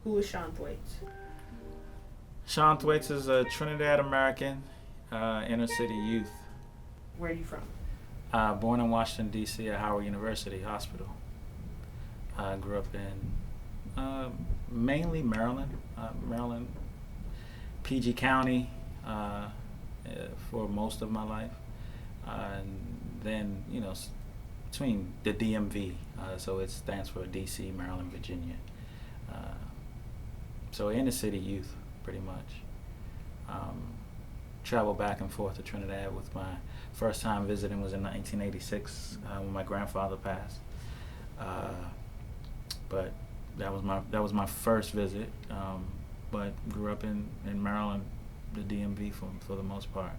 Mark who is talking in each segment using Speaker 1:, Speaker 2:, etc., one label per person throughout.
Speaker 1: Who is Shawn Thwaites?
Speaker 2: Shawn Thwaites is a Trinidad American inner city youth.
Speaker 1: Where are you from?
Speaker 2: Born in Washington, D.C. at Howard University Hospital. I grew up in mainly Maryland, PG County for most of my life. And then, between the DMV, so it stands for D.C., Maryland, Virginia. So inner city youth, pretty much. Traveled back and forth to Trinidad. With my first time visiting was in 1986 when my grandfather passed. But that was my first visit. But grew up in Maryland, the DMV for the most part.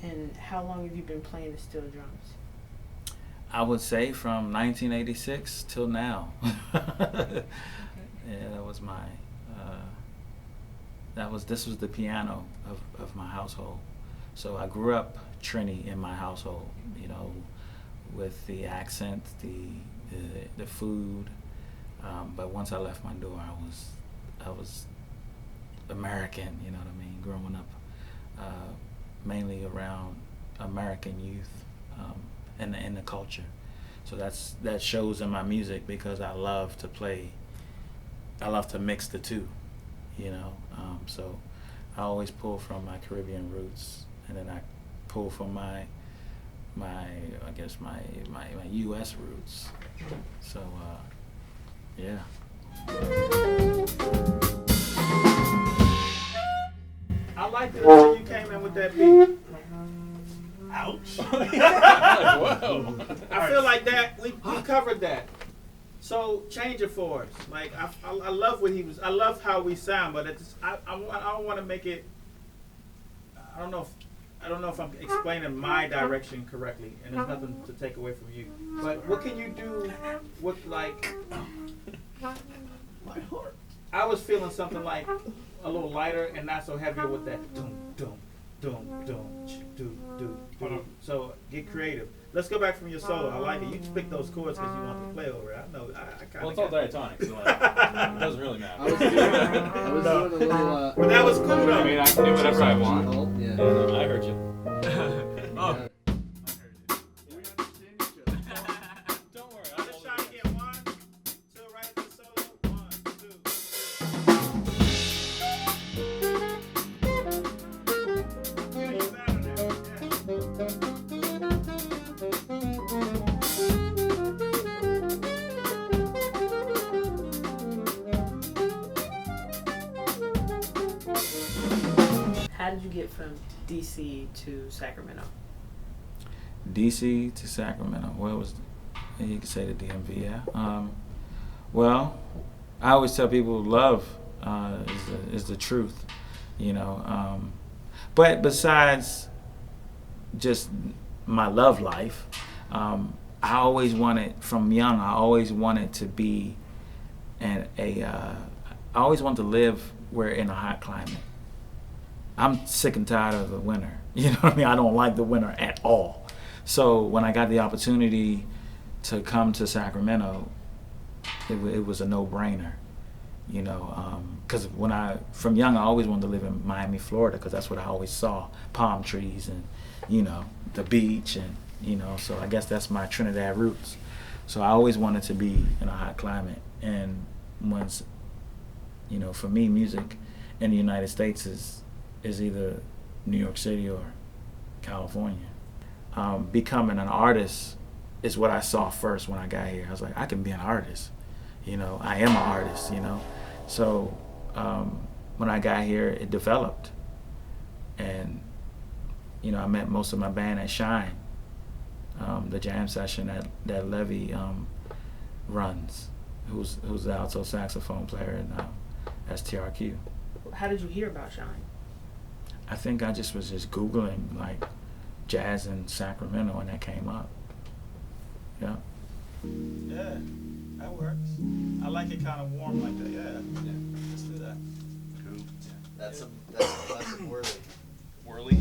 Speaker 1: And how long have you been playing the steel drums?
Speaker 2: I would say from 1986 till now. Yeah, that was my. This was the piano of my household. So I grew up Trini in my household. With the accent, the food. But once I left my door, I was American. You know what I mean? Growing up mainly around American youth in the culture. So that shows in my music because I love to play. I love to mix the two, so I always pull from my Caribbean roots, and then I pull from my U.S. roots. So, yeah. I like that when you came in with that beat. Ouch.
Speaker 3: Whoa.
Speaker 2: I feel like that we covered that. So change it for us. Like I love what he was. I love how we sound, but I don't want to make it. I don't know if I'm explaining my direction correctly, and there's nothing to take away from you. But what can you do with like? My heart. I was feeling something like a little lighter and not so heavy with that doom doom doom doom doom doom doom. So get creative. Let's go back from your solo. I like it. You just picked those chords because you want to play over it. I know. I kind of.
Speaker 3: Well, it's all diatonic, so it doesn't really matter.
Speaker 4: I was doing a little.
Speaker 2: But that was cool though.
Speaker 3: I mean, I can do whatever I want.
Speaker 4: Yeah.
Speaker 3: I heard you. Oh.
Speaker 4: Yeah.
Speaker 3: Don't worry.
Speaker 2: Let's try to get 1, 2 right at the solo. 1, 2. Yeah, you better now.
Speaker 1: How did you get from DC to Sacramento?
Speaker 2: DC to Sacramento. Well, you could say the DMV, yeah. Well, I always tell people love is the truth, But besides just my love life, I always wanted, from young, I always wanted to be I always wanted to live in a hot climate. I'm sick and tired of the winter. You know what I mean? I don't like the winter at all. So when I got the opportunity to come to Sacramento, it was a no-brainer, because from young I always wanted to live in Miami, Florida, because that's what I always saw, palm trees and, the beach and, so I guess that's my Trinidad roots. So I always wanted to be in a hot climate. And once, for me, music in the United States is either New York City or California. Becoming an artist is what I saw first when I got here. I was like, I can be an artist. I am an artist, So when I got here, it developed. And, I met most of my band at Shine, the jam session that Levy runs, who's the alto saxophone player. And STRQ.
Speaker 1: How did you hear about Shine?
Speaker 2: I think I just was Googling like jazz in Sacramento, and that came up. Yeah. Yeah, that works. I like it kind of warm like that. Yeah. Let's do that.
Speaker 3: Cool.
Speaker 4: That's some classic Whirly.
Speaker 3: Whirly.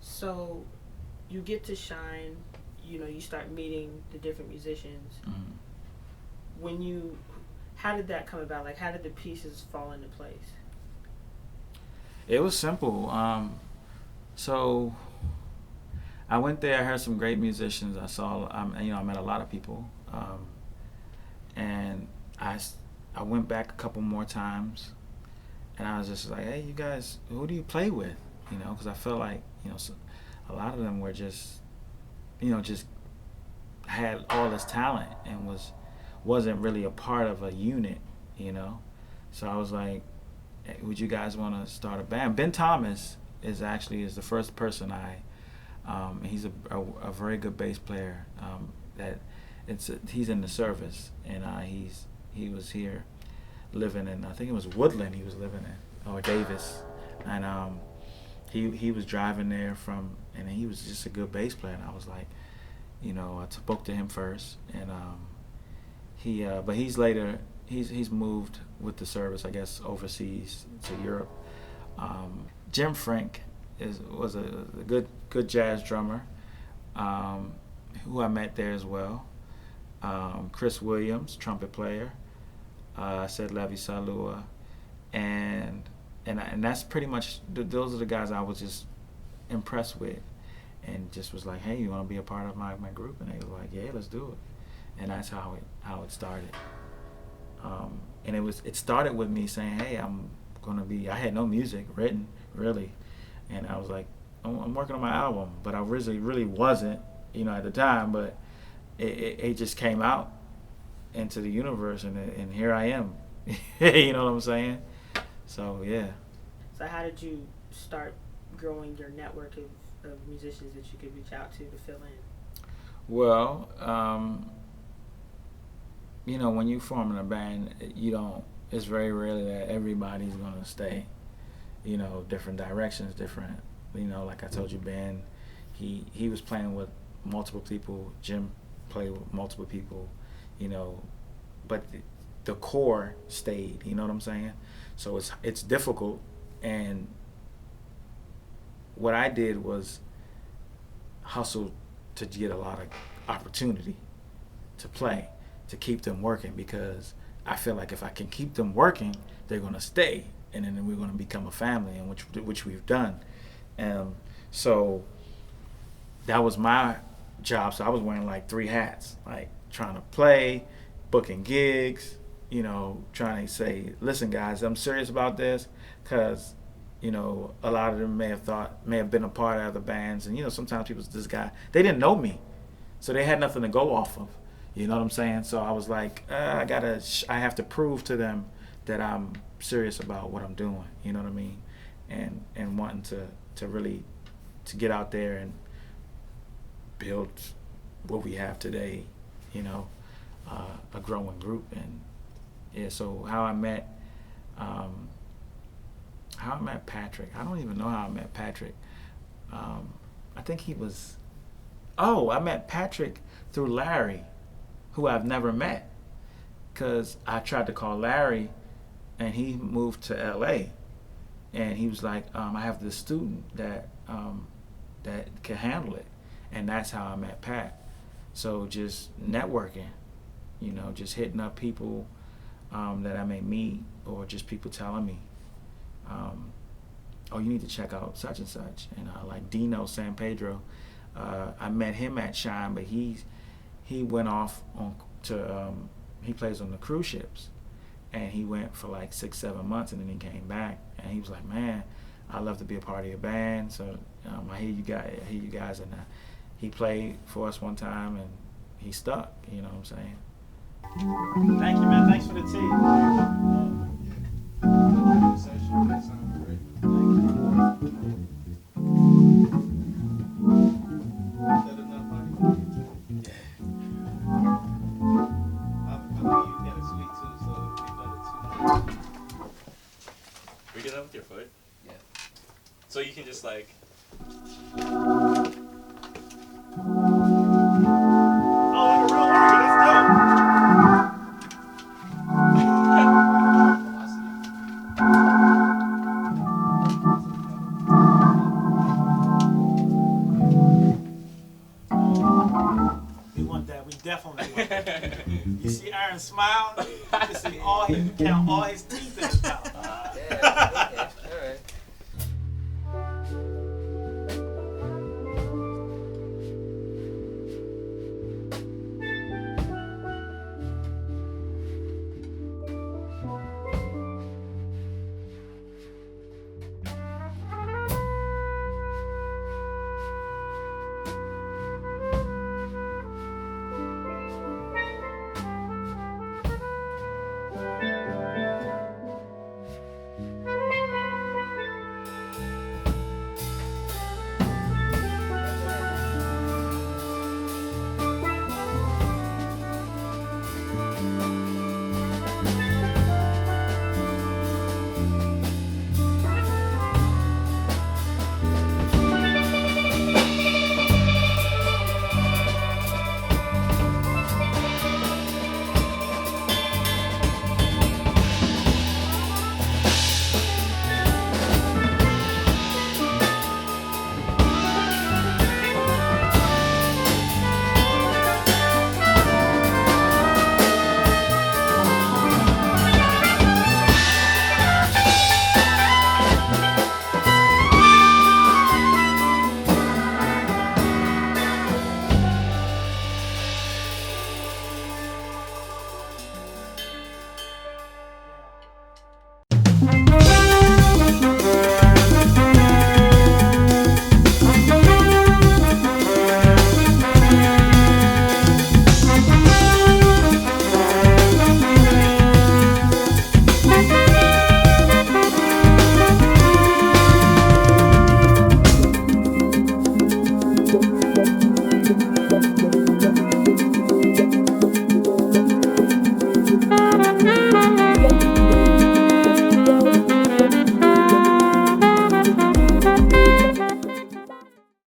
Speaker 1: So you get to Shine, you start meeting the different musicians.
Speaker 2: Mm-hmm.
Speaker 1: How did that come about? Like, how did the pieces fall into place?
Speaker 2: It was simple. So I went there. I heard some great musicians. I met a lot of people, and I went back a couple more times, and I was just like, "Hey, you guys, who do you play with?" Because I felt like a lot of them were just had all this talent and wasn't really a part of a unit. So I was like, hey, would you guys want to start a band? Ben Thomas is the first person he's a very good bass player. He's in the service, and he was here living in, I think it was Woodland he was living in, or Davis, and he was driving there and he was just a good bass player, and I was like, I spoke to him first, and but he's moved with the service, I guess, overseas to Europe. Jim Frank was a good jazz drummer, who I met there as well. Chris Williams, trumpet player. I said Levi Salua, and that's pretty much those are the guys I was just impressed with, and just was like, hey, you want to be a part of my group? And they were like, yeah, let's do it. And that's how it started. And it started with me saying, hey, I had no music written really, and I was like, I'm working on my album, but I really wasn't, at the time, but it just came out into the universe, and here I am. You know what I'm saying? So yeah.
Speaker 1: So how did you start growing your network of musicians that you could reach out to fill in?
Speaker 2: Well, when you form in a band, it's very rarely that everybody's going to stay, different directions, different, like I told you, Ben, he was playing with multiple people, Jim played with multiple people, but the core stayed, you know what I'm saying? So it's difficult, and what I did was hustle to get a lot of opportunity to play, to keep them working, because I feel like if I can keep them working, they're going to stay, and then we're going to become a family, and which we've done. So that was my job. So I was wearing like 3 hats, like trying to play, booking gigs, trying to say, listen guys, I'm serious about this, because a lot of them may have been a part of other bands, and sometimes people, this guy, they didn't know me, so they had nothing to go off of. You know what I'm saying? So I was like, I have to prove to them that I'm serious about what I'm doing. You know what I mean? And wanting to really to get out there and build what we have today. A growing group. And yeah. So how I met Patrick. I don't even know how I met Patrick. I think he was. Oh, I met Patrick through Larry, who I've never met, because I tried to call Larry, and he moved to L.A. and he was like, I have this student that can handle it, and that's how I met Pat. So just networking, you know, just hitting up people that I may meet, or just people telling me, oh, you need to check out such and such. And like Dino San Pedro, I met him at Shine, but he went off on to he plays on the cruise ships, and he went for like 6-7 months, and then he came back, and he was like, man, I'd love to be a part of your band. So I hear you guys, and he played for us one time, and he stuck. You know what I'm saying?
Speaker 5: Thank you, man. Thanks for the tea.
Speaker 4: Session, that sounds great. Is that enough, honey? I mean, you got a sweet tooth, so it'd be better too.
Speaker 3: We get that with your foot?
Speaker 4: Yeah.
Speaker 3: So you can just like.
Speaker 5: Oh, like a real organ. That's dope. We want that. We definitely want that. You see Aaron smile? You can see you count all his